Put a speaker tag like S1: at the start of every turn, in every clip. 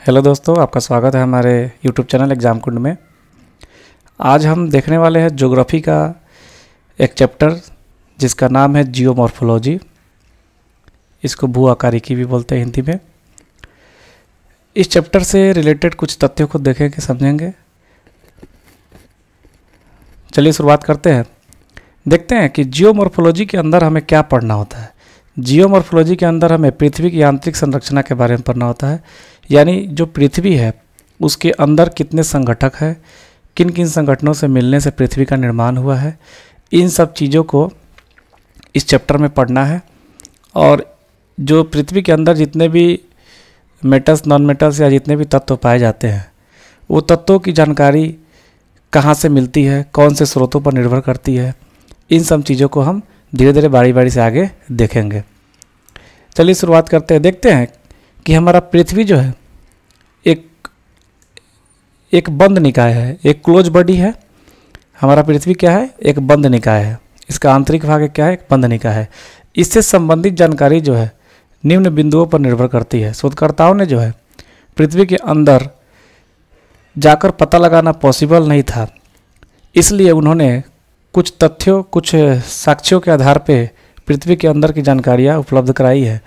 S1: Hello दोस्तों, आपका स्वागत है हमारे यूट्यूब चैनल एग्जाम कुंड में। आज हम देखने वाले हैं ज्योग्राफी का एक चैप्टर जिसका नाम है जियोमॉर्फोलॉजी। इसको भू आकारिकी भी बोलते हैं हिंदी में। इस चैप्टर से रिलेटेड कुछ तथ्यों को देखेंगे, समझेंगे। चलिए शुरुआत करते हैं। देखते हैं कि जियोमॉर्फोलॉजी के अंदर हमें क्या पढ़ना होता है। जियोमॉर्फोलॉजी के अंदर हमें पृथ्वी की यांत्रिक संरचना के बारे में पढ़ना होता है, यानी जो पृथ्वी है उसके अंदर कितने संगठक हैं, किन किन संगठनों से मिलने से पृथ्वी का निर्माण हुआ है, इन सब चीज़ों को इस चैप्टर में पढ़ना है। और जो पृथ्वी के अंदर जितने भी मेटल्स, नॉन मेटल्स या जितने भी तत्व पाए जाते हैं, वो तत्वों की जानकारी कहाँ से मिलती है, कौन से स्रोतों पर निर्भर करती है, इन सब चीज़ों को हम धीरे धीरे बारी बारी से आगे देखेंगे। चलिए शुरुआत करते हैं। देखते हैं कि हमारा पृथ्वी जो है एक बंद निकाय है, एक क्लोज बॉडी है। हमारा पृथ्वी क्या है? एक बंद निकाय है। इसका आंतरिक भाग क्या है? एक बंद निकाय है। इससे संबंधित जानकारी जो है निम्न बिंदुओं पर निर्भर करती है। शोधकर्ताओं ने जो है पृथ्वी के अंदर जाकर पता लगाना पॉसिबल नहीं था, इसलिए उन्होंने कुछ तथ्यों, कुछ साक्ष्यों के आधार पे पृथ्वी के अंदर की जानकारियाँ उपलब्ध कराई है।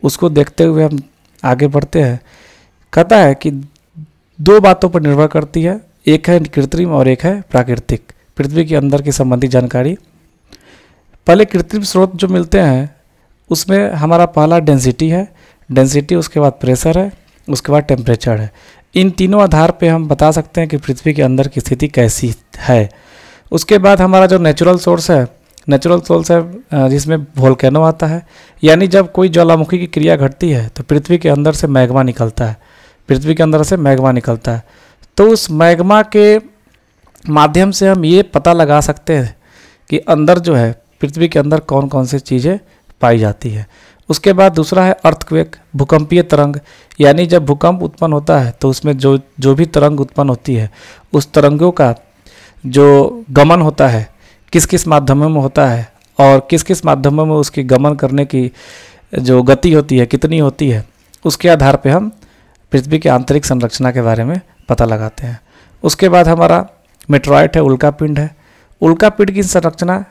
S1: उसको देखते हुए हम आगे बढ़ते हैं। कहता है कि दो बातों पर निर्भर करती है, एक है कृत्रिम और एक है प्राकृतिक। पृथ्वी के अंदर की संबंधित जानकारी, पहले कृत्रिम स्रोत जो मिलते हैं उसमें हमारा पहला डेंसिटी है, डेंसिटी, उसके बाद प्रेशर है, उसके बाद टेम्परेचर है। इन तीनों आधार पे हम बता सकते हैं कि पृथ्वी के अंदर की स्थिति कैसी है। उसके बाद हमारा जो नेचुरल सोर्स है जिसमें वोल्केनो आता है, यानी जब कोई ज्वालामुखी की क्रिया घटती है तो पृथ्वी के अंदर से मैग्मा निकलता है। पृथ्वी के अंदर से मैग्मा निकलता है, तो उस मैग्मा के माध्यम से हम ये पता लगा सकते हैं कि अंदर जो है पृथ्वी के अंदर कौन कौन सी चीज़ें पाई जाती है। उसके बाद दूसरा है अर्थक्वेक, भूकंपीय तरंग, यानी जब भूकंप उत्पन्न होता है तो उसमें जो भी तरंग उत्पन्न होती है, उस तरंगों का जो गमन होता है किस किस माध्यमों में होता है और किस किस माध्यमों में उसकी गमन करने की जो गति होती है कितनी होती है, उसके आधार पे हम पृथ्वी की आंतरिक संरचना के बारे में पता लगाते हैं। उसके बाद हमारा मेट्रॉइड है, उल्कापिंड है। उल्कापिंड की संरचना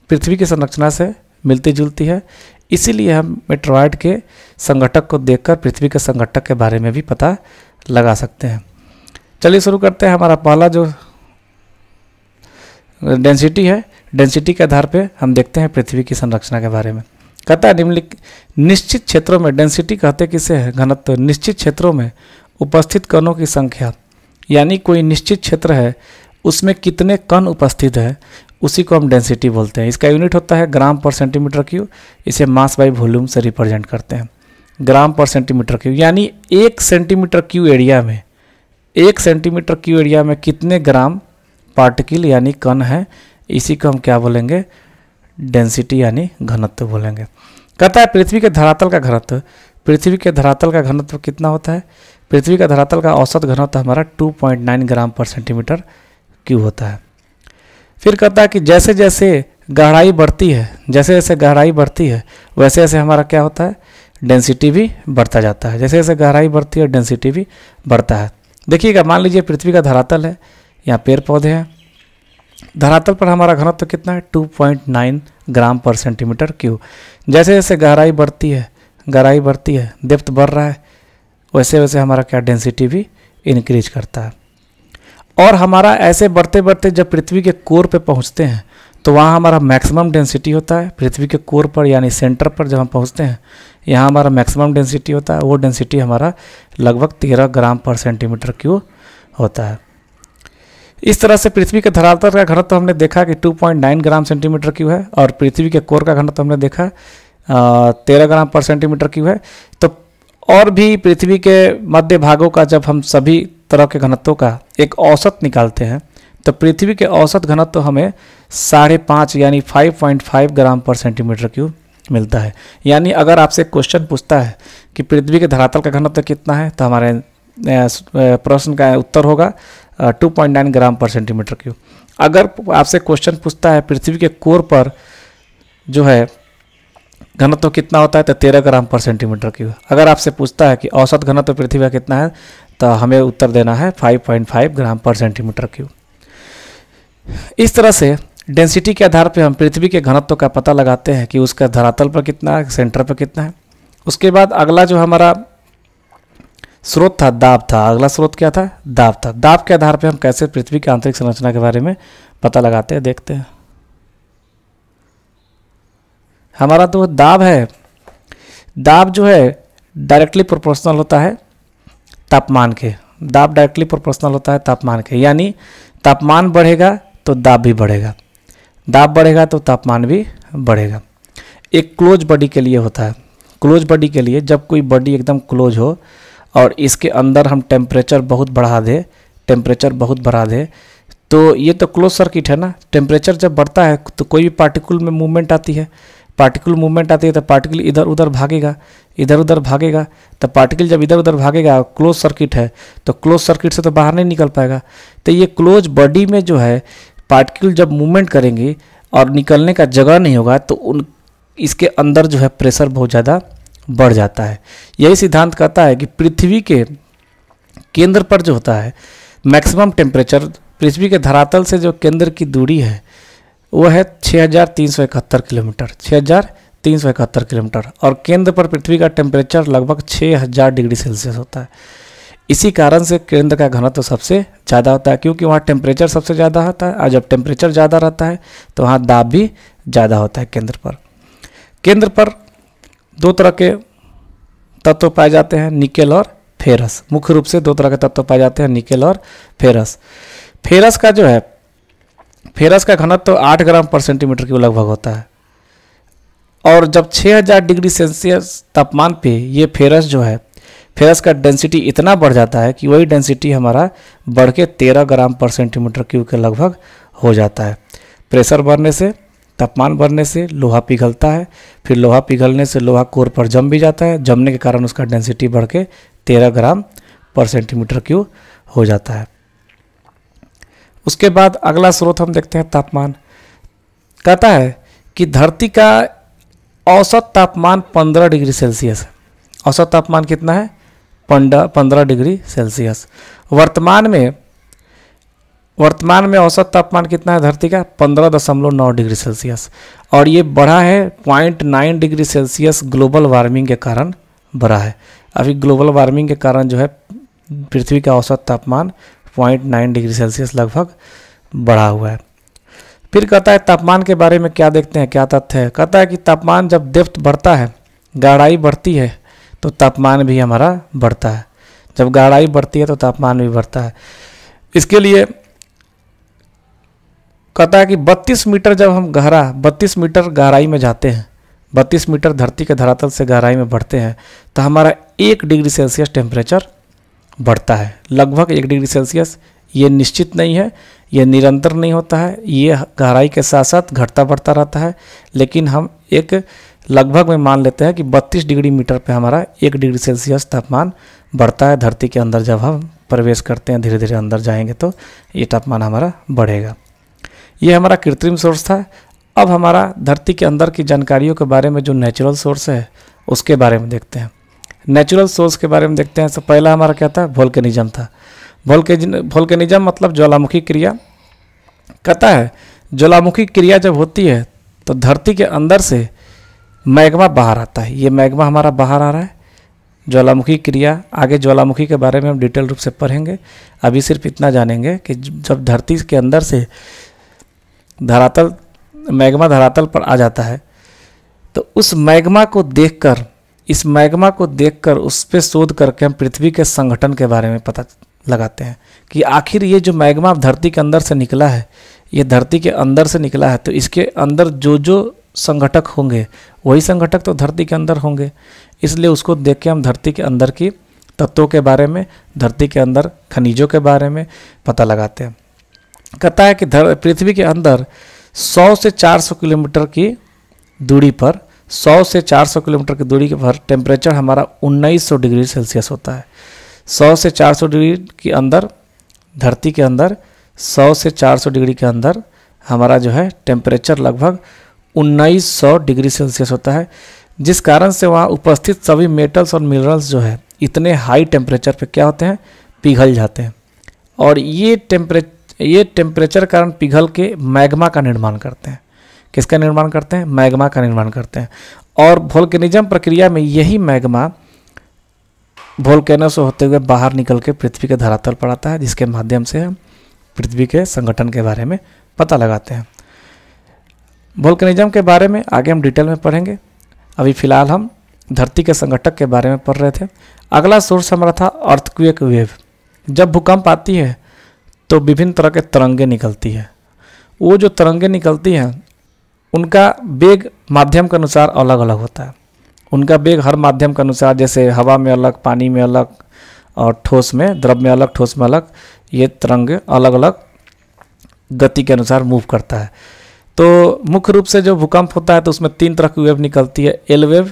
S1: पृथ्वी की संरचना से मिलती जुलती है, इसीलिए हम मेट्रॉइड के संगठक को देखकर पृथ्वी के संगठक के बारे में भी पता लगा सकते हैं। चलिए शुरू करते हैं। हमारा पहला जो डेंसिटी है, डेंसिटी के आधार पे हम देखते हैं पृथ्वी की संरचना के बारे में। कहता है निम्नलिखित निश्चित क्षेत्रों में, डेंसिटी कहते किसे है? घनत्व। निश्चित क्षेत्रों में उपस्थित कणों की संख्या, यानी कोई निश्चित क्षेत्र है उसमें कितने कण उपस्थित है, उसी को हम डेंसिटी बोलते हैं। इसका यूनिट होता है ग्राम पर सेंटीमीटर क्यूब। इसे मास बाई वॉल्यूम से रिप्रेजेंट करते हैं, ग्राम पर सेंटीमीटर क्यूब। यानी 1 सेंटीमीटर क्यूब एरिया में, 1 सेंटीमीटर क्यूब एरिया में कितने ग्राम पार्टिकल यानी कण है, इसी को हम क्या बोलेंगे? डेंसिटी यानी घनत्व बोलेंगे। कहता है पृथ्वी के धरातल का घनत्व। पृथ्वी के धरातल का घनत्व कितना होता है? पृथ्वी का धरातल का औसत घनत्व हमारा 2.9 ग्राम पर सेंटीमीटर क्यूब होता है। फिर कहता है कि जैसे जैसे गहराई बढ़ती है, जैसे जैसे गहराई बढ़ती है वैसे वैसे हमारा क्या होता है? डेंसिटी भी बढ़ता जाता है। जैसे जैसे गहराई बढ़ती है डेंसिटी भी बढ़ता है। देखिएगा, मान लीजिए पृथ्वी का धरातल है, यहाँ पेड़ पौधे हैं। धरातल पर हमारा घनत्व कितना है? 2.9 ग्राम पर सेंटीमीटर क्यूब। जैसे जैसे गहराई बढ़ती है, डेप्थ बढ़ रहा है, वैसे वैसे हमारा क्या? डेंसिटी भी इंक्रीज करता है। और हमारा ऐसे बढ़ते बढ़ते जब पृथ्वी के कोर पे पहुँचते हैं तो वहाँ हमारा मैक्सिमम डेंसिटी होता है। पृथ्वी के कोर पर यानी सेंटर पर जब हम पहुँचते हैं, यहाँ हमारा मैक्सिमम डेंसिटी होता है। वो डेंसिटी हमारा लगभग 13 ग्राम पर सेंटीमीटर क्यूब होता है। इस तरह से पृथ्वी के धरातल का घनत्व हमने देखा कि 2.9 ग्राम सेंटीमीटर क्यूब है, और पृथ्वी के कोर का घनत्व हमने देखा 13 ग्राम पर सेंटीमीटर क्यूब है। तो और भी पृथ्वी के मध्य भागों का जब हम सभी तरह के घनत्वों का एक औसत निकालते हैं तो पृथ्वी के औसत घनत्व हमें 5.5 यानी 5.5 ग्राम पर सेंटीमीटर क्यूब मिलता है। यानी अगर आपसे क्वेश्चन पूछता है कि पृथ्वी के धरातल का घनत्व कितना है, तो हमारे प्रश्न का उत्तर होगा 2.9 ग्राम पर सेंटीमीटर क्यूब। अगर आपसे क्वेश्चन पूछता है पृथ्वी के कोर पर जो है घनत्व कितना होता है, तो 13 ग्राम पर सेंटीमीटर क्यूब। अगर आपसे पूछता है कि औसत घनत्व पृथ्वी का कितना है, तो हमें उत्तर देना है 5.5 ग्राम पर सेंटीमीटर क्यूब। इस तरह से डेंसिटी के आधार पर हम पृथ्वी के घनत्व का पता लगाते हैं कि उसका धरातल पर कितना है, सेंटर पर कितना है। उसके बाद अगला जो हमारा स्रोत था, दाब था। अगला स्रोत क्या था, दाब था। दाब के आधार पर हम कैसे पृथ्वी की आंतरिक संरचना के बारे में पता लगाते हैं, देखते हैं। हमारा तो दाब है, दाब जो है डायरेक्टली प्रोपोर्शनल होता है तापमान के। दाब डायरेक्टली प्रोपोर्शनल होता है तापमान के, यानी तापमान बढ़ेगा तो दाब भी बढ़ेगा, दाब बढ़ेगा तो तापमान भी बढ़ेगा। एक क्लोज बॉडी के लिए होता है। क्लोज बॉडी के लिए जब कोई बॉडी एकदम क्लोज हो और इसके अंदर हम टेम्परेचर बहुत बढ़ा दे, तो ये तो क्लोज सर्किट है ना। टेम्परेचर जब बढ़ता है तो कोई भी पार्टिकल में मूवमेंट आती है, तो पार्टिकल इधर उधर भागेगा, तो पार्टिकल जब इधर उधर भागेगा, क्लोज सर्किट है, तो क्लोज सर्किट से तो बाहर नहीं निकल पाएगा। तो ये क्लोज बॉडी में जो है पार्टिकल जब मूवमेंट करेंगे और निकलने का जगह नहीं होगा, तो इसके अंदर जो है प्रेशर बहुत ज़्यादा बढ़ जाता है। यही सिद्धांत कहता है कि पृथ्वी के केंद्र पर जो होता है मैक्सिमम टेम्परेचर, पृथ्वी के धरातल से जो केंद्र की दूरी है वो है 6371 किलोमीटर, 6371 किलोमीटर। और केंद्र पर पृथ्वी का टेम्परेचर लगभग 6000 डिग्री सेल्सियस होता है। इसी कारण से केंद्र का घनत्व सबसे ज़्यादा होता है, क्योंकि वहाँ टेम्परेचर सबसे ज़्यादा होता है, और जब टेम्परेचर ज़्यादा रहता है तो वहाँ दाब भी ज़्यादा होता है केंद्र पर। केंद्र पर दो तरह के तत्व पाए जाते हैं, निकेल और फेरस। मुख्य रूप से दो तरह के तत्व पाए जाते हैं, निकेल और फेरस। फेरस का जो है, फेरस का घनत्व 8 ग्राम पर सेंटीमीटर के लगभग होता है। और जब 6000 डिग्री सेल्सियस तापमान पे ये फेरस जो है, फेरस का डेंसिटी इतना बढ़ जाता है कि वही डेंसिटी हमारा बढ़ के 13 ग्राम पर सेंटीमीटर क्यूब के लगभग हो जाता है। प्रेशर बढ़ने से, तापमान बढ़ने से लोहा पिघलता है, फिर लोहा पिघलने से लोहा कोर पर जम भी जाता है, जमने के कारण उसका डेंसिटी बढ़ के 13 ग्राम पर सेंटीमीटर क्यूब हो जाता है। उसके बाद अगला स्रोत हम देखते हैं तापमान। कहता है कि धरती का औसत तापमान 15 डिग्री सेल्सियस है। औसत तापमान कितना है, 15 डिग्री सेल्सियस। वर्तमान में औसत तापमान कितना है धरती का, 15.9 डिग्री सेल्सियस। और ये बढ़ा है 0.9 डिग्री सेल्सियस ग्लोबल वार्मिंग के कारण बढ़ा है। अभी ग्लोबल वार्मिंग के कारण जो है पृथ्वी का औसत तापमान 0.9 डिग्री सेल्सियस लगभग बढ़ा हुआ है। फिर कहता है तापमान के बारे में क्या देखते हैं, क्या तथ्य है। कहता है कि तापमान जब डेप्थ बढ़ता है, गहराई बढ़ती है, तो तापमान भी हमारा बढ़ता है। जब गहराई बढ़ती है तो तापमान भी बढ़ता है। इसके लिए कहता है कि 32 मीटर जब हम 32 मीटर गहराई में जाते हैं, 32 मीटर धरती के धरातल से गहराई में बढ़ते हैं, तो हमारा 1 डिग्री सेल्सियस टेम्परेचर बढ़ता है, लगभग 1 डिग्री सेल्सियस। ये निश्चित नहीं है, ये निरंतर नहीं होता है, ये गहराई के साथ साथ घटता बढ़ता रहता है। लेकिन हम एक लगभग में मान लेते हैं कि 32 डिग्री मीटर पे हमारा 1 डिग्री सेल्सियस तापमान बढ़ता है धरती के अंदर। जब हम प्रवेश करते हैं, धीरे धीरे अंदर जाएंगे तो ये तापमान हमारा बढ़ेगा। ये हमारा कृत्रिम सोर्स था। अब हमारा धरती के अंदर की जानकारियों के बारे में जो नेचुरल सोर्स है उसके बारे में देखते हैं। नेचुरल सोर्स के बारे में देखते हैं। तो पहला हमारा क्या था, वोल्केनिज्म था। वोल्केनिज्म मतलब ज्वालामुखी क्रिया। कहता है ज्वालामुखी क्रिया जब होती है तो धरती के अंदर से मैग्मा बाहर आता है। ये मैग्मा हमारा बाहर आ रहा है, ज्वालामुखी क्रिया। आगे ज्वालामुखी के बारे में हम डिटेल रूप से पढ़ेंगे। अभी सिर्फ इतना जानेंगे कि जब धरती के अंदर से मैग्मा धरातल पर आ जाता है तो उस मैग्मा को देखकर, इस मैग्मा को देखकर उस पर शोध करके हम पृथ्वी के संगठन के बारे में पता लगाते हैं कि आखिर ये जो मैग्मा धरती के अंदर से निकला है, ये धरती के अंदर से निकला है, तो इसके अंदर जो जो संगठक होंगे वही संगठक तो धरती के अंदर होंगे। इसलिए उसको देख के हम धरती के अंदर की तत्वों के बारे में, धरती के अंदर खनिजों के बारे में पता लगाते हैं। कहता है कि पृथ्वी के अंदर 100 से 400 किलोमीटर की दूरी पर, 100 से 400 किलोमीटर की दूरी पर टेम्परेचर हमारा 1900 डिग्री सेल्सियस होता है। 100 से 400 डिग्री के अंदर, धरती के अंदर 100 से 400 डिग्री के अंदर हमारा जो है टेम्परेचर लगभग 1900 डिग्री सेल्सियस होता है, जिस कारण से वहाँ उपस्थित सभी मेटल्स और मिनरल्स जो है इतने हाई टेम्परेचर पे क्या होते हैं, पिघल जाते हैं। और ये टेम्परेचर कारण पिघल के मैग्मा का निर्माण करते हैं। किसका निर्माण करते हैं? मैग्मा का निर्माण करते हैं। और वोल्केनिज्म प्रक्रिया में यही मैग्मा वोल्केनो से होते हुए बाहर निकल के पृथ्वी के धरातल पर आता है, जिसके माध्यम से हम पृथ्वी के संगठन के बारे में पता लगाते हैं। वोल्केनिज्म के बारे में आगे हम डिटेल में पढ़ेंगे। अभी फ़िलहाल हम धरती के संगठक के बारे में पढ़ रहे थे। अगला सोर्स हमारा था अर्थक्वेक वेव। जब भूकंप आती है तो विभिन्न तरह के तरंगे निकलती है। वो जो तरंगे निकलती हैं उनका वेग माध्यम के अनुसार अलग अलग होता है। उनका वेग हर माध्यम के अनुसार, जैसे हवा में अलग, पानी में अलग और ठोस में, द्रव में अलग, ठोस में अलग, ये तरंगे अलग अलग गति के अनुसार मूव करता है। तो मुख्य रूप से जो भूकंप होता है तो उसमें 3 तरह की वेव निकलती है, L wave,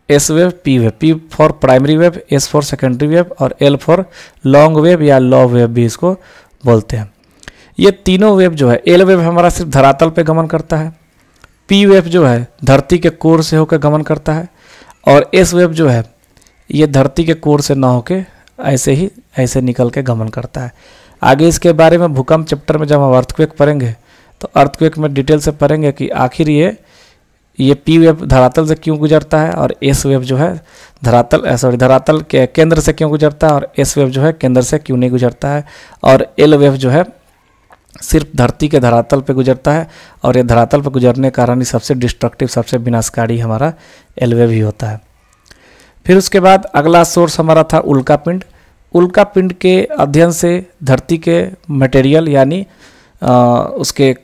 S1: S wave, P wave. P for primary wave, S for secondary wave और एल फॉर लॉन्ग वेव या लॉ वेव भी इसको बोलते हैं। ये तीनों वेव जो है, एल वेव हमारा सिर्फ धरातल पे गमन करता है, पी वेव जो है धरती के कोर से होकर गमन करता है, और एस वेव जो है ये धरती के कोर से ना होके ऐसे निकल के गमन करता है। आगे इसके बारे में भूकंप चैप्टर में जब हम अर्थक्वेक पढ़ेंगे तो अर्थक्वेक में डिटेल से पढ़ेंगे कि आखिर ये पी वेव धरातल से क्यों गुजरता है और एस वेव जो है धरातल के केंद्र से क्यों गुजरता है और एस वेव जो है केंद्र से क्यों नहीं गुजरता है, और एल वेव जो है सिर्फ धरती के धरातल पे गुजरता है, और ये धरातल पे गुजरने के कारण ही सबसे डिस्ट्रक्टिव, सबसे विनाशकारी हमारा एल वेव ही होता है। फिर उसके बाद अगला सोर्स हमारा था उल्कापिंड। उल्कापिंड के अध्ययन से धरती के मटेरियल यानी उसके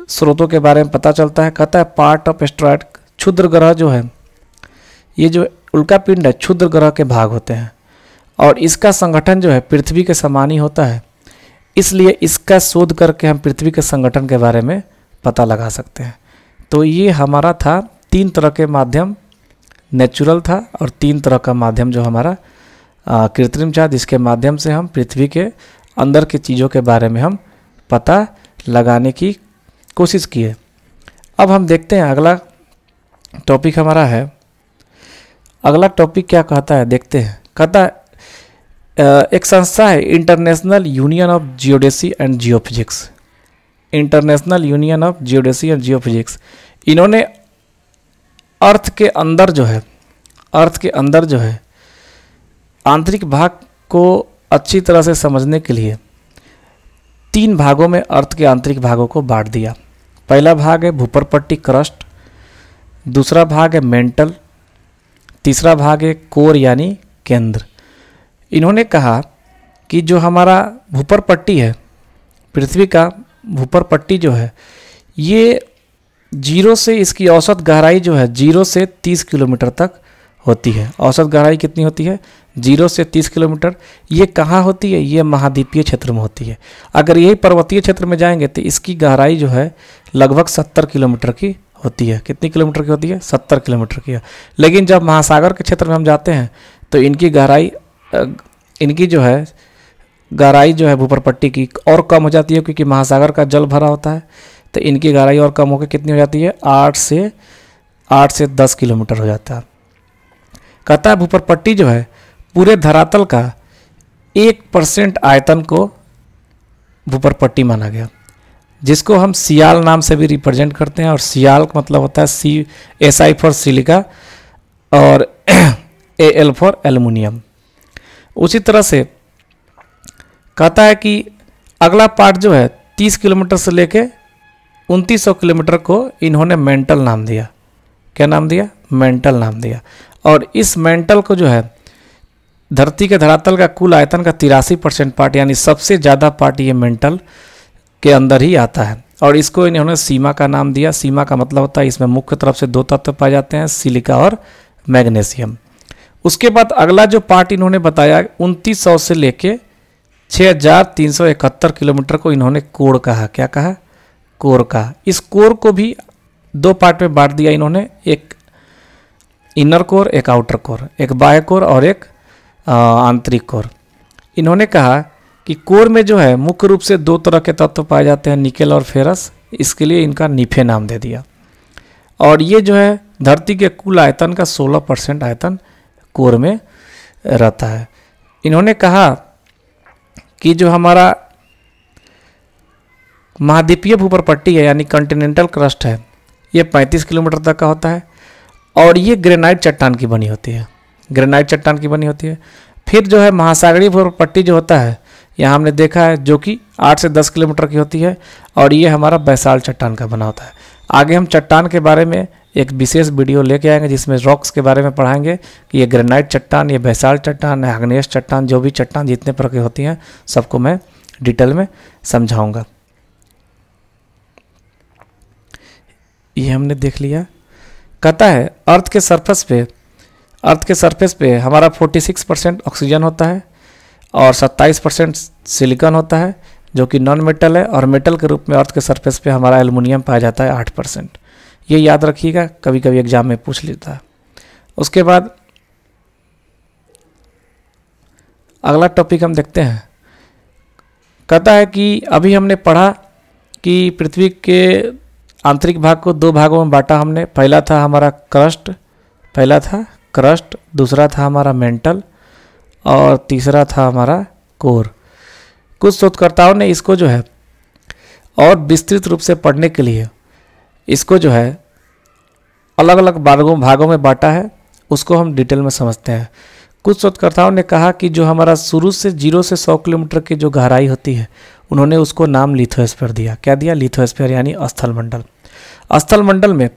S1: स्रोतों के बारे में पता चलता है। कहता है पार्ट ऑफ एस्ट्रॉयड, क्षुद्र ग्रह जो है, ये जो उल्कापिंड है क्षुद्र ग्रह के भाग होते हैं और इसका संगठन जो है पृथ्वी के समान ही होता है। इसलिए इसका शोध करके हम पृथ्वी के संगठन के बारे में पता लगा सकते हैं। तो ये हमारा था 3 तरह के माध्यम, नेचुरल था और 3 तरह का माध्यम जो हमारा कृत्रिम था, जिसके माध्यम से हम पृथ्वी के अंदर की चीज़ों के बारे में हम पता लगाने की कोशिश किए। अब हम देखते हैं अगला टॉपिक हमारा है। अगला टॉपिक क्या कहता है देखते हैं। कहता है एक संस्था है international union of geodesy and geophysics. International union of geodesy and geophysics, इन्होंने अर्थ के अंदर जो है आंतरिक भाग को अच्छी तरह से समझने के लिए 3 भागों में अर्थ के आंतरिक भागों को बांट दिया। पहला भाग है भूपरपट्टी क्रस्ट, दूसरा भाग है मेंटल, तीसरा भाग है कोर यानी केंद्र। इन्होंने कहा कि जो हमारा भूपरपट्टी है, पृथ्वी का भूपरपट्टी जो है, ये 0 से, इसकी औसत गहराई जो है 0 से 30 किलोमीटर तक होती है। औसत गहराई कितनी होती है? 0 से 30 किलोमीटर। ये कहाँ होती है? ये महाद्वीपीय क्षेत्र में होती है। अगर यही पर्वतीय क्षेत्र में जाएंगे तो इसकी गहराई जो है लगभग 70 किलोमीटर की होती है। कितनी किलोमीटर की होती है? 70 किलोमीटर की है। लेकिन जब महासागर के क्षेत्र में हम जाते हैं तो इनकी जो है गहराई जो है भूपरपट्टी की और कम हो जाती है, क्योंकि महासागर का जल भरा होता है। तो इनकी गहराई और कम होकर कितनी हो जाती है? 8 से 10 किलोमीटर हो जाता है। कहता है भूपरपट्टी जो है पूरे धरातल का 1% आयतन को भूपरपट्टी माना गया, जिसको हम सियाल नाम से भी रिप्रेजेंट करते हैं। और सियाल का मतलब होता है SI फॉर सिलिका और AL फॉर एल्युमिनियम। उसी तरह से कहता है कि अगला पार्ट जो है 30 किलोमीटर से लेके 2900 किलोमीटर को इन्होंने मेंटल नाम दिया। क्या नाम दिया? मेंटल नाम दिया। और इस मेंटल को जो है धरती के धरातल का कुल आयतन का 83% पार्ट, यानी सबसे ज़्यादा पार्ट ये मेंटल के अंदर ही आता है। और इसको इन्होंने सीमा का नाम दिया। सीमा का मतलब होता है इसमें मुख्य तरफ से 2 तत्व पाए जाते हैं, सिलिका और मैग्नीशियम। उसके बाद अगला जो पार्ट इन्होंने बताया 2900 से लेके 6371 किलोमीटर को इन्होंने कोर कहा। क्या कहा? कोर कहा। इस कोर को भी 2 पार्ट में बांट दिया इन्होंने, एक इनर कोर, एक आउटर कोर, एक बाह्य कोर और एक आंतरिक कोर। इन्होंने कहा कि कोर में जो है मुख्य रूप से 2 तरह के तत्व पाए जाते हैं, निकेल और फेरस। इसके लिए इनका नीफे नाम दे दिया। और ये जो है धरती के कुल आयतन का 16% आयतन कोर में रहता है। इन्होंने कहा कि जो हमारा महाद्वीपीय भूप्रपट्टी है यानी कॉन्टिनेंटल क्रस्ट है, ये 35 किलोमीटर तक का होता है और ये ग्रेनाइट चट्टान की बनी होती है, ग्रेनाइट चट्टान की बनी होती है। फिर जो है महासागरीय भूप्रपट्टी जो होता है, यहाँ हमने देखा है जो कि 8 से 10 किलोमीटर की होती है और ये हमारा बैसाल्ट चट्टान का बना होता है। आगे हम चट्टान के बारे में एक विशेष वीडियो लेके आएंगे जिसमें रॉक्स के बारे में पढ़ाएंगे कि ये ग्रेनाइट चट्टान, ये बैसाल्ट चट्टान, आग्नेय चट्टान, जो भी चट्टान जितने प्रकार की होती हैं सबको मैं डिटेल में समझाऊंगा। ये हमने देख लिया। कहता है अर्थ के सरफेस पे हमारा 46% ऑक्सीजन होता है और 27% सिलिकॉन होता है जो कि नॉन मेटल है, और मेटल के रूप में अर्थ के सरफेस पे हमारा एल्युमिनियम पाया जाता है 8%। ये याद रखिएगा, कभी कभी एग्जाम में पूछ लेता है। उसके बाद अगला टॉपिक हम देखते हैं। कहता है कि अभी हमने पढ़ा कि पृथ्वी के आंतरिक भाग को 2 भागों में बांटा हमने। पहला था हमारा क्रस्ट, दूसरा था हमारा मेंटल और तीसरा था हमारा कोर। कुछ शोधकर्ताओं ने इसको जो है और विस्तृत रूप से पढ़ने के लिए इसको जो है अलग अलग भागों में बांटा है, उसको हम डिटेल में समझते हैं। कुछ शोधकर्ताओं ने कहा कि जो हमारा शुरू से 0 से 100 किलोमीटर की जो गहराई होती है, उन्होंने उसको नाम लिथोस्फीयर दिया। क्या दिया? लिथोस्फीयर यानी स्थल मंडल। स्थल मंडल में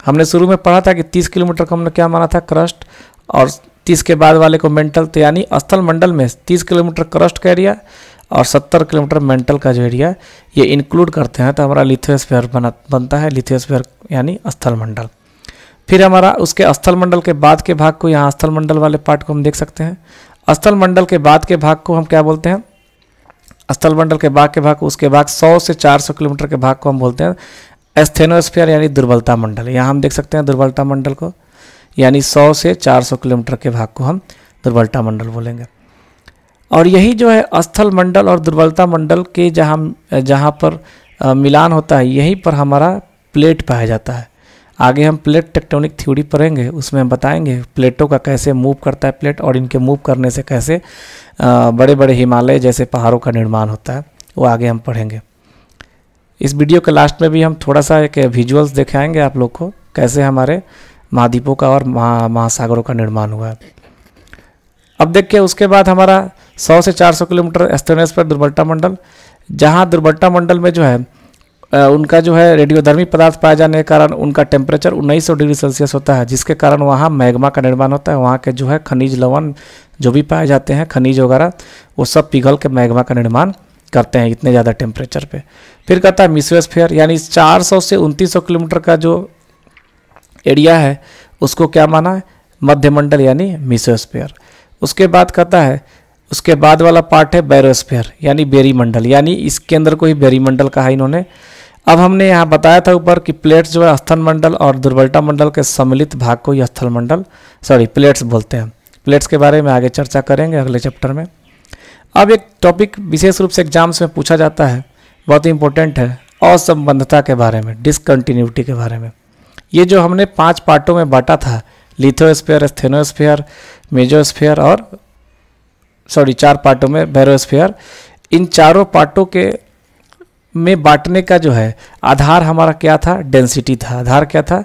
S1: हमने शुरू में पढ़ा था कि 30 किलोमीटर को हमने क्या माना था? क्रस्ट, और 30 के बाद वाले को मेंटल। तो यानी स्थल मंडल में 30 किलोमीटर क्रस्ट का एरिया और 70 किलोमीटर मेंटल का जो एरिया ये इंक्लूड करते हैं, तो हमारा लिथोस्फीयर बनता है। लिथोस्फीयर यानी स्थल मंडल। फिर हमारा उसके स्थल मंडल के बाद के भाग को, यहाँ स्थल मंडल वाले पार्ट को हम देख सकते हैं। स्थल मंडल के बाद के भाग को हम क्या बोलते हैं? स्थल मंडल के बाद के भाग को, उसके बाद 100 से 400 किलोमीटर के भाग को हम बोलते हैं एस्थेनोस्फीयर यानी दुर्बलता मंडल। यहाँ हम देख सकते हैं दुर्बलता मंडल को, यानी 100 से 400 किलोमीटर के भाग को हम दुर्बलता मंडल बोलेंगे। और यही जो है स्थल मंडल और दुर्बलता मंडल के जहाँ पर मिलान होता है, यहीं पर हमारा प्लेट पाया जाता है। आगे हम प्लेट टेक्टोनिक थ्योरी पढ़ेंगे, उसमें हम बताएंगे प्लेटों का कैसे मूव करता है प्लेट, और इनके मूव करने से कैसे बड़े बड़े हिमालय जैसे पहाड़ों का निर्माण होता है, वो आगे हम पढ़ेंगे। इस वीडियो के लास्ट में भी हम थोड़ा सा एक विजुअल्स दिखाएंगे आप लोग को, कैसे हमारे महाद्वीपों का और महासागरों का निर्माण हुआ है। अब देखिए उसके बाद हमारा 100 से 400 किलोमीटर एस्थेनोस्फीयर दुर्बलता मंडल, जहाँ दुर्बलता मंडल में जो है उनका जो है रेडियोधर्मी पदार्थ पाए जाने के कारण उनका टेम्परेचर 1900 डिग्री सेल्सियस होता है, जिसके कारण वहाँ मैग्मा का निर्माण होता है। वहाँ के जो है खनिज लवण जो भी पाए जाते हैं, खनिज वगैरह, वो सब पिघल के मैग्मा का निर्माण करते हैं इतने ज़्यादा टेम्परेचर पे। फिर कहता है मेसोस्फीयर, यानी 400 से 2900 किलोमीटर का जो एरिया है उसको क्या माना है? मध्यमंडल यानी मेसोस्फीयर। उसके बाद कहता है उसके बाद वाला पार्ट है बैरोस्फीयर यानी बेरीमंडल, यानी इसके अंदर को ही बेरीमंडल कहा इन्होंने। अब हमने यहाँ बताया था ऊपर कि प्लेट्स जो है स्थल मंडल और दुर्बलता मंडल के सम्मिलित भाग को ही स्थल मंडल प्लेट्स बोलते हैं। प्लेट्स के बारे में आगे चर्चा करेंगे अगले चैप्टर में। अब एक टॉपिक विशेष रूप से एग्जाम्स में पूछा जाता है, बहुत ही इंपॉर्टेंट है, असंबंधता के बारे में, डिसकंटिन्यूटी के बारे में। ये जो हमने 5 पार्टों में बांटा था, लिथोस्फीयर, एस्थेनोस्फीयर, मेसोस्फीयर और 4 पार्टों में बैरोस्फीयर, इन चारों पार्टों के में बांटने का जो है आधार हमारा क्या था? डेंसिटी था। आधार क्या था?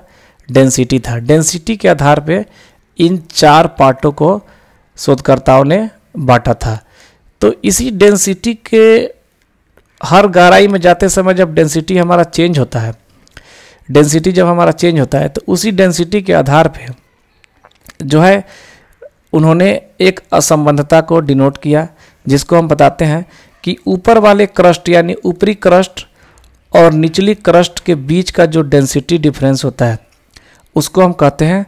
S1: डेंसिटी था। डेंसिटी के आधार पे इन 4 पार्टों को शोधकर्ताओं ने बांटा था। तो इसी डेंसिटी के हर गहराई में जाते समय जब डेंसिटी हमारा चेंज होता है, डेंसिटी जब हमारा चेंज होता है तो उसी डेंसिटी के आधार पे जो है उन्होंने एक असंबंधता को डिनोट किया, जिसको हम बताते हैं कि ऊपर वाले क्रस्ट यानी ऊपरी क्रस्ट और निचली क्रस्ट के बीच का जो डेंसिटी डिफरेंस होता है उसको हम कहते हैं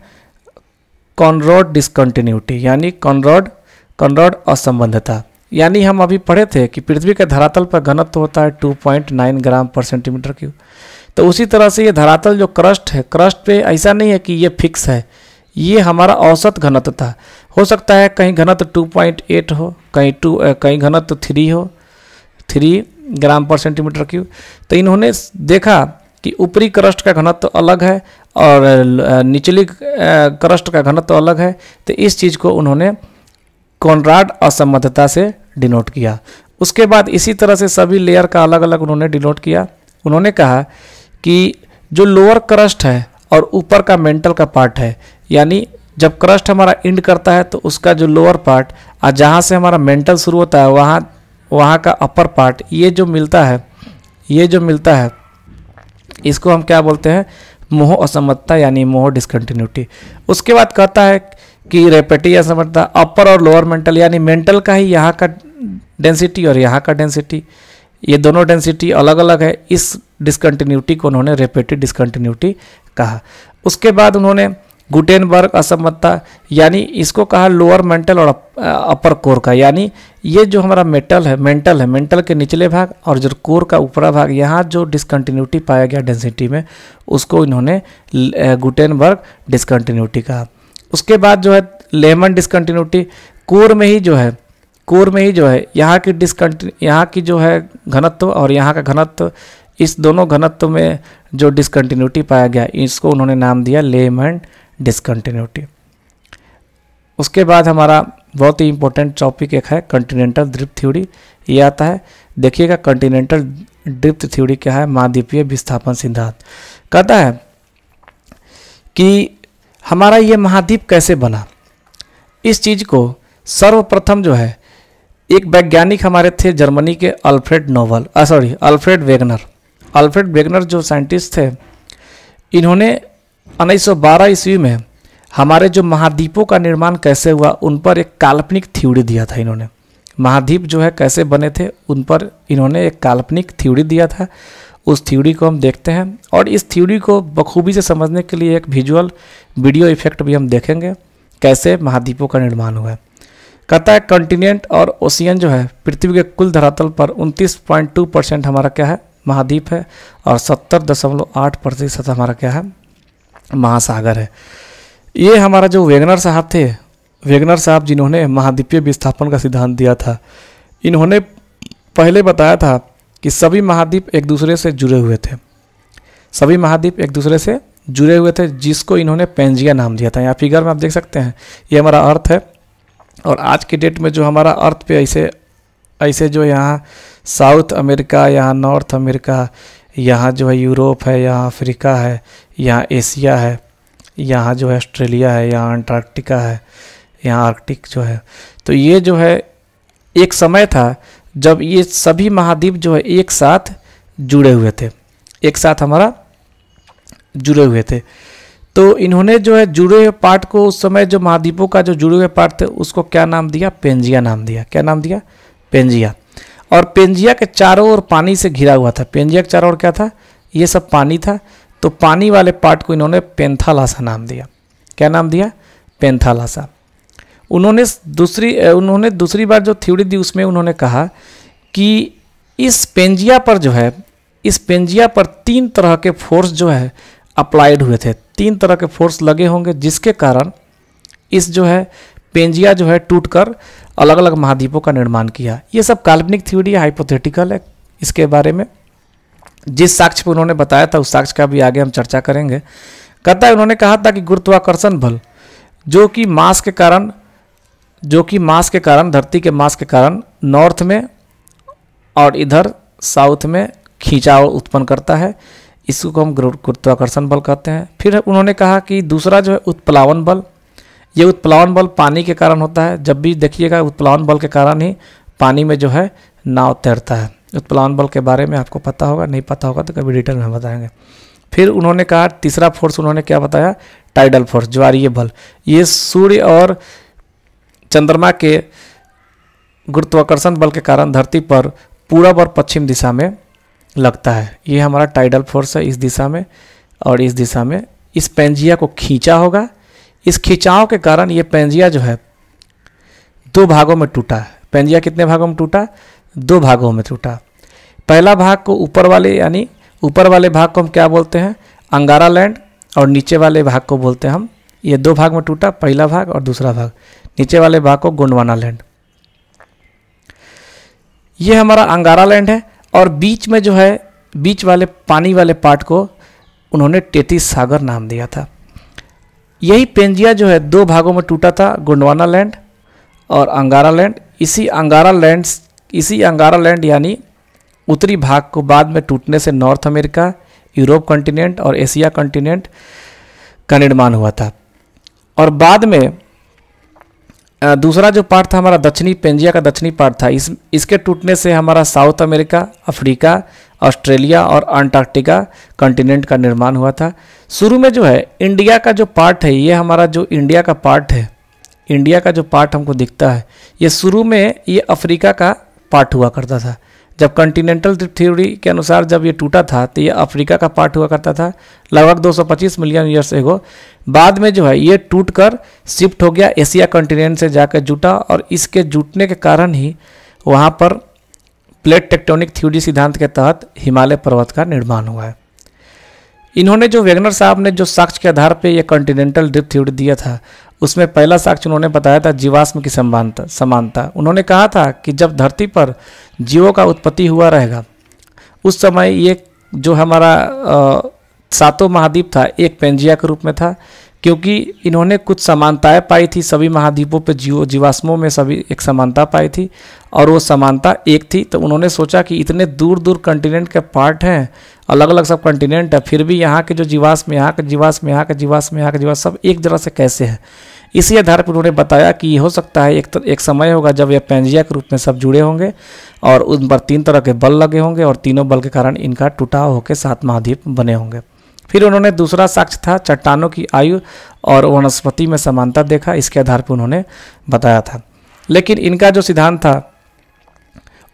S1: कॉनरॉड डिसकंटिन्यूटी यानी कॉनरॉड असंबंधता। यानी हम अभी पढ़े थे कि पृथ्वी के धरातल पर घनत्व होता है 2.9 ग्राम पर सेंटीमीटर क्यूब। तो उसी तरह से ये धरातल जो क्रस्ट है, क्रस्ट पे ऐसा नहीं है कि ये फिक्स है, ये हमारा औसत घनत्व था। हो सकता है कहीं घनत्व 2.8 हो, कहीं घनत्व 3 हो, 3 ग्राम पर सेंटीमीटर क्यूब। तो इन्होंने देखा कि ऊपरी क्रस्ट का घनत्व अलग है और निचली क्रस्ट का घनत्व अलग है। तो इस चीज़ को उन्होंने कॉनराड असंबद्धता से डिनोट किया। उसके बाद इसी तरह से सभी लेयर का अलग अलग उन्होंने डिनोट किया। उन्होंने कहा कि जो लोअर क्रस्ट है और ऊपर का मेंटल का पार्ट है, यानी जब क्रस्ट हमारा एंड करता है तो उसका जो लोअर पार्ट और जहाँ से हमारा मेंटल शुरू होता है वहाँ का अपर पार्ट, ये जो मिलता है इसको हम क्या बोलते हैं, मोह असमर्थता यानी मोह डिस्कंटिन्यूटी। उसके बाद कहता है कि रेपेटिव असमर्थता, अपर और लोअर मेंटल यानी मेंटल का ही यहाँ का डेंसिटी और यहाँ का डेंसिटी, ये दोनों डेंसिटी अलग अलग है। इस डिस्कंटिन्यूटी को उन्होंने रेपेटिव डिस्कंटिन्यूटी कहा। उसके बाद उन्होंने गुटेनबर्ग असमर्थता यानी इसको कहा लोअर मेंटल और अपर कोर का, यानी ये जो हमारा मेंटल के निचले भाग और जो कोर का ऊपरा भाग, यहाँ जो डिस्कंटिन्यूटी पाया गया डेंसिटी में, उसको इन्होंने गुटेनबर्ग डिस्कंटिन्यूटी कहा। उसके बाद जो है लेहमन डिस्कंटिन्यूटी, कोर में ही जो है यहाँ की जो है घनत्व और यहाँ का घनत्व, इस दोनों घनत्व में जो डिस्कंटिन्यूटी पाया गया इसको उन्होंने नाम दिया लेहमन डिस्कंटिन्यूटी। उसके बाद हमारा बहुत ही इंपॉर्टेंट टॉपिक एक है कॉन्टिनेंटल ड्रिफ्ट थ्योरी। ये आता है, देखिएगा कॉन्टिनेंटल ड्रिफ्ट थ्योरी क्या है, महाद्वीपीय विस्थापन सिद्धांत। कहता है कि हमारा ये महाद्वीप कैसे बना। इस चीज़ को सर्वप्रथम जो है एक वैज्ञानिक हमारे थे जर्मनी के अल्फ्रेड वेगनर जो साइंटिस्ट थे, इन्होंने 1912 ईस्वी में हमारे जो महाद्वीपों का निर्माण कैसे हुआ उन पर एक काल्पनिक थ्योरी दिया था। इन्होंने महाद्वीप जो है कैसे बने थे उन पर इन्होंने एक काल्पनिक थ्योरी दिया था। उस थ्योरी को हम देखते हैं और इस थ्योरी को बखूबी से समझने के लिए एक विजुअल वीडियो इफेक्ट भी हम देखेंगे कैसे महाद्वीपों का निर्माण हुआ है। कहता है कॉन्टिनेंट और ओशियन जो है पृथ्वी के कुल धरातल पर 29.2% हमारा क्या है, महाद्वीप है और 70.8% हमारा क्या है, महासागर है। ये हमारा जो वेगनर साहब थे, वेगनर साहब जिन्होंने महाद्वीपीय विस्थापन का सिद्धांत दिया था, इन्होंने पहले बताया था कि सभी महाद्वीप एक दूसरे से जुड़े हुए थे, जिसको इन्होंने पेंजिया नाम दिया था। यहाँ फिगर में आप देख सकते हैं ये हमारा अर्थ है और आज के डेट में जो हमारा अर्थ पे ऐसे जो यहाँ साउथ अमेरिका, यहाँ नॉर्थ अमेरिका, यहाँ जो है यूरोप है, यहाँ अफ्रीका है, यहाँ एशिया है, यहाँ जो है ऑस्ट्रेलिया है, यहाँ अंटार्कटिका है, यहाँ आर्कटिक जो है। तो ये जो है एक समय था जब ये सभी महाद्वीप जो है एक साथ जुड़े हुए थे। तो इन्होंने जो है जुड़े हुए पार्ट को उस समय जो महाद्वीपों का जो जुड़े हुए पार्ट थे उसको क्या नाम दिया, पेंजिया नाम दिया। क्या नाम दिया, पेंजिया। और पेंजिया के चारों ओर पानी से घिरा हुआ था। पेंजिया के चारों ओर क्या था, ये सब पानी था। तो पानी वाले पार्ट को इन्होंने पेंथालासा नाम दिया। क्या नाम दिया, पेंथालासा। उन्होंने दूसरी बार जो थ्योरी दी उसमें उन्होंने कहा कि इस पेंजिया पर 3 तरह के फोर्स जो है अप्लाइड हुए थे, 3 तरह के फोर्स लगे होंगे, जिसके कारण इस जो है पेंजिया जो है टूटकर अलग अलग महाद्वीपों का निर्माण किया। ये सब काल्पनिक थ्योरी है, हाइपोथेटिकल है। इसके बारे में जिस साक्ष्य पर उन्होंने बताया था उस साक्ष्य का भी आगे हम चर्चा करेंगे। कहता है उन्होंने कहा था कि गुरुत्वाकर्षण बल जो कि मास के कारण धरती के मास के कारण नॉर्थ में और इधर साउथ में खिंचाव उत्पन्न करता है, इसको हम गुरुत्वाकर्षण बल कहते हैं। फिर उन्होंने कहा कि दूसरा जो है उत्प्लावन बल, ये उत्प्लावन बल पानी के कारण होता है। जब भी देखिएगा उत्प्लावन बल के कारण ही पानी में जो है नाव तैरता है। उत्प्लावन बल के बारे में आपको पता होगा, नहीं पता होगा तो कभी डिटेल में बताएंगे। फिर उन्होंने कहा तीसरा फोर्स उन्होंने क्या बताया, टाइडल फोर्स, ज्वारीय बल। ये सूर्य और चंद्रमा के गुरुत्वाकर्षण बल के कारण धरती पर पूरब और पश्चिम दिशा में लगता है। ये हमारा टाइडल फोर्स है, इस दिशा में और इस दिशा में। इस पेंजिया को खींचा होगा, इस खिंचाव के कारण ये पेंजिया जो है 2 भागों में टूटा है। पेंजिया कितने भागों में टूटा, 2 भागों में टूटा। पहला भाग को ऊपर वाले भाग को हम क्या बोलते हैं, अंगारा लैंड, और नीचे वाले भाग को बोलते हैं हम, ये 2 भाग में टूटा, पहला भाग और दूसरा भाग। नीचे वाले भाग को गोंडवाना लैंड। ये हमारा अंगारा लैंड है और बीच में जो है बीच वाले पानी वाले पार्ट को उन्होंने टेथिस सागर नाम दिया था। यही पेंजिया जो है दो भागों में टूटा था, गोंडवाना लैंड और अंगारा लैंड। इसी अंगारा लैंड यानी उत्तरी भाग को बाद में टूटने से नॉर्थ अमेरिका, यूरोप कॉन्टिनेंट और एशिया कॉन्टिनेंट का निर्माण हुआ था। और बाद में दूसरा जो पार्ट था हमारा दक्षिणी पेंजिया का दक्षिणी पार्ट था, इसके टूटने से हमारा साउथ अमेरिका, अफ्रीका, ऑस्ट्रेलिया और अंटार्कटिका कॉन्टिनेंट का निर्माण हुआ था। शुरू में जो है इंडिया का जो पार्ट है, ये हमारा जो इंडिया का पार्ट है, इंडिया का जो पार्ट हमको दिखता है, ये शुरू में ये अफ्रीका का पार्ट हुआ करता था। जब कॉन्टिनेंटल ड्रिफ्ट थ्योरी के अनुसार जब ये टूटा था तो ये अफ्रीका का पार्ट हुआ करता था लगभग 225 मिलियन ईयर्स एगो। बाद में जो है ये टूटकर शिफ्ट हो गया एशिया कॉन्टिनेंट से जाकर जुटा, और इसके जुटने के कारण ही वहाँ पर प्लेट टेक्टोनिक थ्योरी सिद्धांत के तहत हिमालय पर्वत का निर्माण हुआ है। इन्होंने जो वेगनर साहब ने जो साक्ष्य के आधार पे ये कॉन्टिनेंटल ड्रिफ्ट थ्योरी दिया था, उसमें पहला साक्ष्य उन्होंने बताया था जीवाश्म की समानता। उन्होंने कहा था कि जब धरती पर जीवों का उत्पत्ति हुआ रहेगा, उस समय ये जो हमारा सातों महाद्वीप था एक पेंजिया के रूप में था, क्योंकि इन्होंने कुछ समानताएं पाई थी सभी महाद्वीपों पे, जीवाश्मों में सभी एक समानता पाई थी और वो समानता एक थी। तो उन्होंने सोचा कि इतने दूर दूर कॉन्टिनेंट के पार्ट हैं, अलग अलग सब कॉन्टिनेंट है, फिर भी यहाँ के जो जीवाश्म, यहाँ के जीवाश्म, यहाँ के जीवाश्म, यहाँ के जीवाश्म सब एक जगह से कैसे है। इसी आधार पर उन्होंने बताया कि ये हो सकता है एक समय होगा जब ये पेंजिया के रूप में सब जुड़े होंगे और उन पर 3 तरह के बल लगे होंगे और तीनों बल के कारण इनका टूटाव होकर 7 महाद्वीप बने होंगे। फिर उन्होंने दूसरा साक्ष्य था चट्टानों की आयु और वनस्पति में समानता देखा, इसके आधार पर उन्होंने बताया था। लेकिन इनका जो सिद्धांत था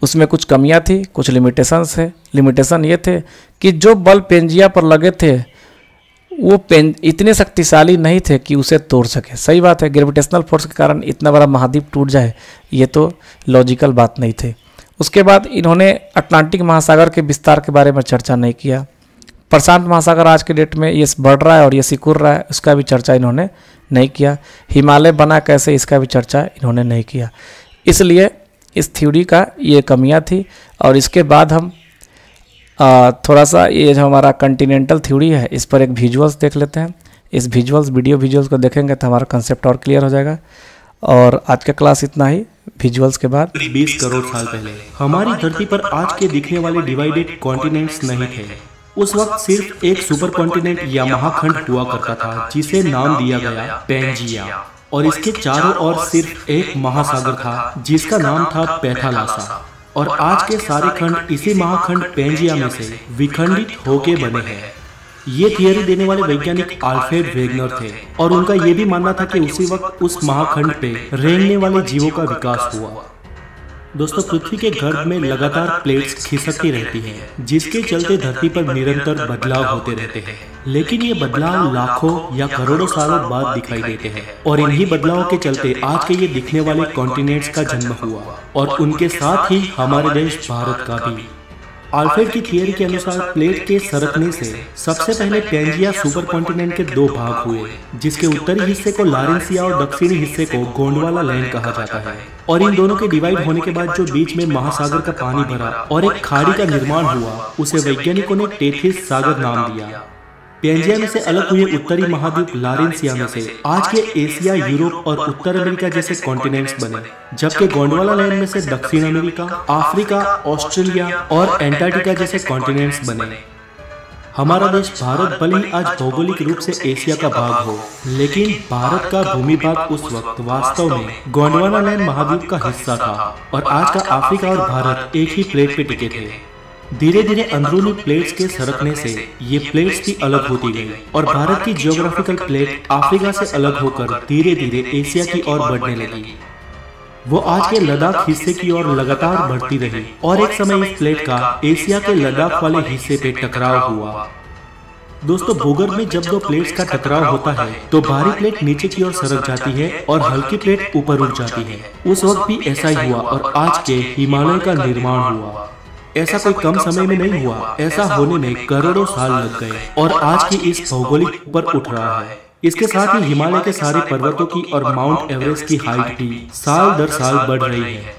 S1: उसमें कुछ कमियां थी, कुछ लिमिटेशंस है। लिमिटेशन ये थे कि जो बल पेंजिया पर लगे थे वो इतने शक्तिशाली नहीं थे कि उसे तोड़ सके। सही बात है, ग्रेविटेशनल फोर्स के कारण इतना बड़ा महाद्वीप टूट जाए ये तो लॉजिकल बात नहीं थे। उसके बाद इन्होंने अटलांटिक महासागर के विस्तार के बारे में चर्चा नहीं किया। प्रशांत महासागर आज के डेट में ये बढ़ रहा है और ये सिकुड़ रहा है, उसका भी चर्चा इन्होंने नहीं किया। हिमालय बना कैसे, इसका भी चर्चा इन्होंने नहीं किया। इसलिए इस थ्योरी का ये कमियां थी। और इसके बाद हम थोड़ा सा ये जो हमारा कॉन्टिनेंटल थ्योरी है इस पर एक विजुअल्स देख लेते हैं। इस वीडियो विजुअल्स को देखेंगे तो हमारा कंसेप्ट और क्लियर हो जाएगा। और आज का क्लास इतना ही। विजुअल्स के बाद
S2: 20 करोड़ साल पहले हमारी धरती पर आज के दिखने वाले डिवाइडेड कॉन्टिनेंट्स नहीं थे। उस वक्त सिर्फ एक सुपर कॉन्टिनेंट या महाखंड हुआ करता था जिसे नाम दिया गया पेंजिया, और इसके चारों ओर सिर्फ एक महासागर था जिसका नाम था पैथालासा। और आज के सारे खंड इसी महाखंड पेंजिया में से विखंडित होके बने हैं। ये थियरी देने वाले वैज्ञानिक अल्फ्रेड वेगनर थे और उनका ये भी मानना था कि उसी वक्त उस महाखंड पे रेंगने वाले जीवों का विकास हुआ। दोस्तों, पृथ्वी के गर्भ में लगातार प्लेट्स खिसकती रहती हैं, जिसके चलते धरती पर निरंतर बदलाव होते रहते हैं। लेकिन ये बदलाव लाखों या करोड़ों सालों बाद दिखाई देते हैं, और इन्हीं बदलावों के चलते आज के ये दिखने वाले कॉन्टिनेंट्स का जन्म हुआ, और उनके साथ ही हमारे देश भारत का भी। अल्फ्रेड की थियरी के अनुसार प्लेट के सरकने से सबसे पहले पेंजिया सुपर कॉन्टिनेंट के 2 भाग हुए, जिसके उत्तरी हिस्से को लारेंसिया और दक्षिणी हिस्से को गोंडवाना लैंड कहा जाता है। और इन दोनों के डिवाइड होने के बाद जो बीच में महासागर का पानी भरा और एक खाड़ी का निर्माण हुआ, उसे वैज्ञानिकों ने टेथिस सागर नाम दिया। पेंजिया में से अलग हुए उत्तरी महाद्वीप लारेंसिया में से आज के एशिया, यूरोप और उत्तर अमेरिका जैसे कॉन्टिनेंट्स बने, जबकि गोंडवाना लैंड में से दक्षिण अमेरिका, अफ्रीका, ऑस्ट्रेलिया और एंटार्क्टिका जैसे कॉन्टिनेंट्स बने। हमारा देश भारत भले ही आज भौगोलिक रूप से एशिया का भाग हो, लेकिन भारत का भूमि भाग उस वक्त वास्तव में गोंडवाना लैंड महाद्वीप का हिस्सा था, और आज का अफ्रीका और भारत एक ही प्लेट पे टिके थे। धीरे धीरे अंदरूनी प्लेट्स के सरकने से ये प्लेट्स भी अलग होती गई, और भारत की जियोग्राफिकल प्लेट अफ्रीका से अलग होकर धीरे धीरे एशिया की ओर बढ़ने लगी। वो आज के लद्दाख हिस्से की ओर लगातार बढ़ती रही, और एक समय इस प्लेट का एशिया के लद्दाख वाले हिस्से पे टकराव हुआ। दोस्तों, भूगर्भ में जब 2 प्लेट्स का टकराव होता है तो भारी प्लेट नीचे की ओर सरक जाती है और हल्की प्लेट ऊपर उठ जाती है। उस वक्त भी ऐसा ही हुआ और आज के हिमालय का निर्माण हुआ। ऐसा कोई कम समय में नहीं हुआ, ऐसा होने में करोड़ों साल लग गए, और आज की इस भौगोलिक पर उठ रहा है। इसके साथ ही हिमालय के सारे पर्वतों की और माउंट एवरेस्ट की हाइट भी साल दर साल बढ़ रही है।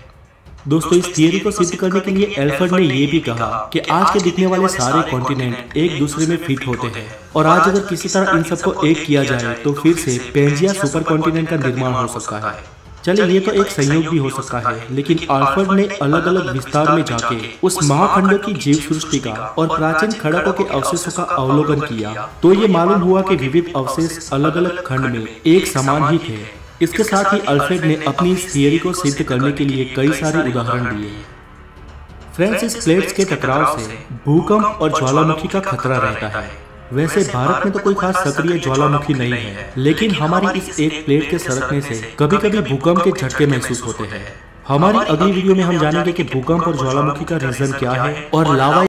S2: दोस्तों इस थियरी को सिद्ध करने के लिए एल्फ्रेड ने ये भी कहा कि आज के दिखने वाले सारे कॉन्टिनेंट एक दूसरे में फिट होते हैं और आज अगर किसी तरह इन सबको एक किया जाए तो फिर से पेंजिया सुपर कॉन्टिनेंट का निर्माण हो सकता है। चलिए ये तो एक संयोग भी हो सकता है, लेकिन एल्फ्रेड ने अलग अलग विस्तार में जाके उस महाखंडों की जीव सृष्टि का और प्राचीन खड़कों के अवशेषों का अवलोकन किया तो ये मालूम हुआ कि विविध अवशेष अलग अलग खंड में एक समान ही थे। इसके साथ ही एल्फ्रेड ने अपनी इस थियरी को सिद्ध करने के लिए कई सारे उदाहरण दिए। फ्रेंड्स, इस प्लेट्स के टकराव से भूकंप और ज्वालामुखी का खतरा रहता है। वैसे भारत में तो कोई खास सक्रिय ज्वालामुखी नहीं है, लेकिन हमारी इस एक प्लेट के सरकने से कभी कभी भूकंप के झटके महसूस होते हैं। हमारी अगली वीडियो में हम जानेंगे कि भूकंप और ज्वालामुखी का रीजन क्या है और लावा